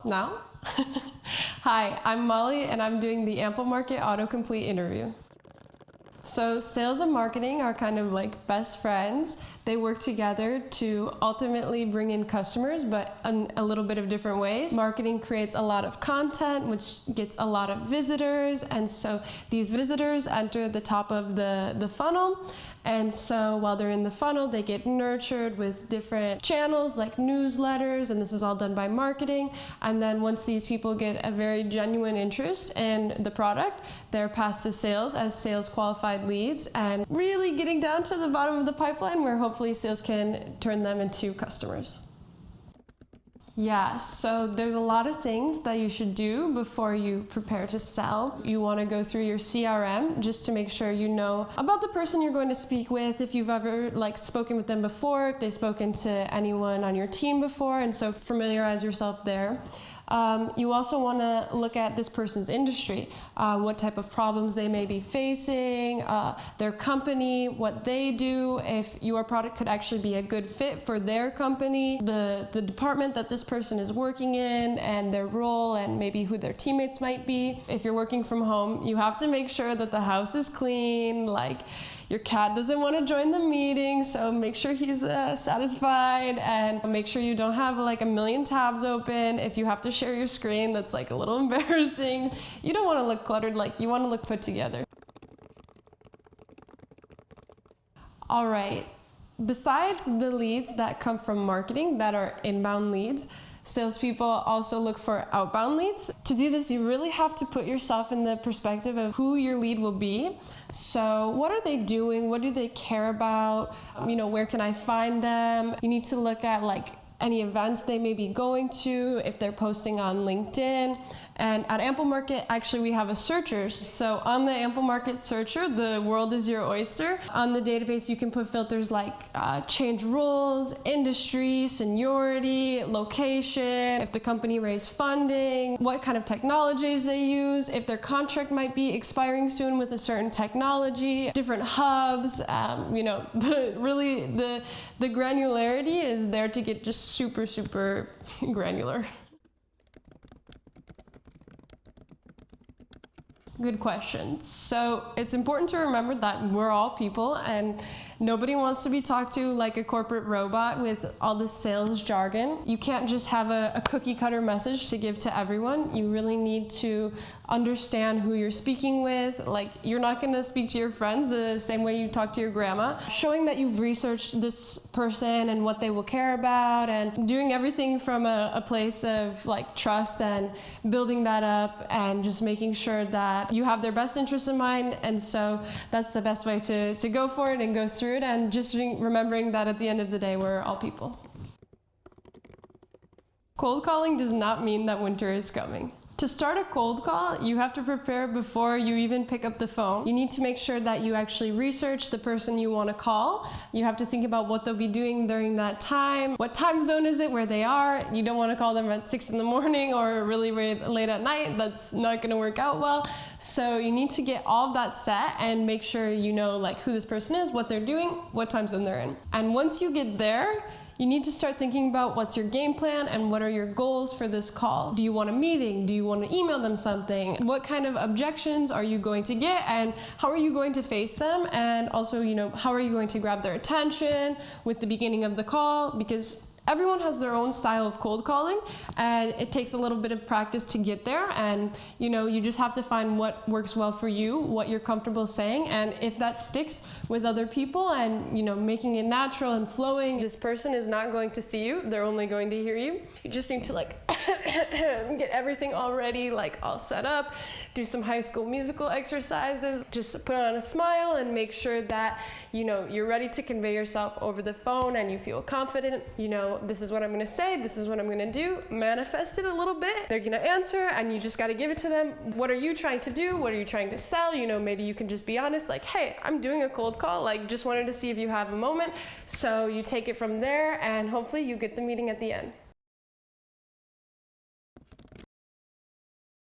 Now? Hi, I'm Molly and I'm doing the Amplemarket autocomplete interview. So sales and marketing are kind of like best friends. They work together to ultimately bring in customers, but in a little bit of different ways. Marketing creates a lot of content, which gets a lot of visitors. And so these visitors enter the top of the funnel. And so while they're in the funnel, they get nurtured with different channels like newsletters, and this is all done by marketing. And then once these people get a very genuine interest in the product, they're passed to sales as sales qualified leads and really getting down to the bottom of the pipeline where hopefully sales can turn them into customers. Yeah, so there's a lot of things that you should do before you prepare to sell. You want to go through your CRM just to make sure you know about the person you're going to speak with, if you've ever spoken with them before, if they've spoken to anyone on your team before, and so familiarize yourself there. You also want to look at this person's industry, what type of problems they may be facing, their company, what they do, if your product could actually be a good fit for their company, the department that this person is working in and their role and maybe who their teammates might be. If you're working from home, you have to make sure that the house is clean, your cat doesn't want to join the meeting, so make sure he's satisfied, and make sure you don't have a million tabs open. If you have to share your screen, that's a little embarrassing. You don't want to look cluttered, you want to look put together. All right, besides the leads that come from marketing that are inbound leads, salespeople also look for outbound leads. To do this, you really have to put yourself in the perspective of who your lead will be. So what are they doing? What do they care about? Where can I find them? You need to look at any events they may be going to, if they're posting on LinkedIn. And at Amplemarket, actually we have a searcher. So on the Amplemarket searcher, the world is your oyster. On the database, you can put filters like change roles, industry, seniority, location, if the company raised funding, what kind of technologies they use, if their contract might be expiring soon with a certain technology, different hubs. The granularity is there to get just super, super granular. Good question. So it's important to remember that we're all people and nobody wants to be talked to like a corporate robot with all this sales jargon. You can't just have a cookie cutter message to give to everyone. You really need to understand who you're speaking with. You're not going to speak to your friends the same way you talk to your grandma. Showing that you've researched this person and what they will care about, and doing everything from a place of trust and building that up and just making sure that you have their best interests in mind. And so that's the best way to go for it and go through it, and just remembering that at the end of the day, we're all people. Cold calling does not mean that winter is coming. To start a cold call, you have to prepare before you even pick up the phone. You need to make sure that you actually research the person you want to call. You have to think about what they'll be doing during that time. What time zone is it where they are? You don't want to call them at 6 in the morning or really late at night. That's not going to work out well. So you need to get all of that set and make sure you know who this person is, what they're doing, what time zone they're in. And once you get there, you need to start thinking about what's your game plan and what are your goals for this call. Do you want a meeting? Do you want to email them something? What kind of objections are you going to get, and how are you going to face them? And also, how are you going to grab their attention with the beginning of the call? Because everyone has their own style of cold calling, and it takes a little bit of practice to get there. And you just have to find what works well for you, what you're comfortable saying, and if that sticks with other people and making it natural and flowing, this person is not going to see you, they're only going to hear you. You just need to get everything all ready, all set up, do some High School Musical exercises, just put on a smile and make sure that you're ready to convey yourself over the phone and you feel confident. This is what I'm going to say, this is what I'm going to do. Manifest it a little bit. They're going to answer and you just got to give it to them. What are you trying to do? What are you trying to sell? Maybe you can just be honest, hey, I'm doing a cold call, just wanted to see if you have a moment. So you take it from there and hopefully you get the meeting at the end.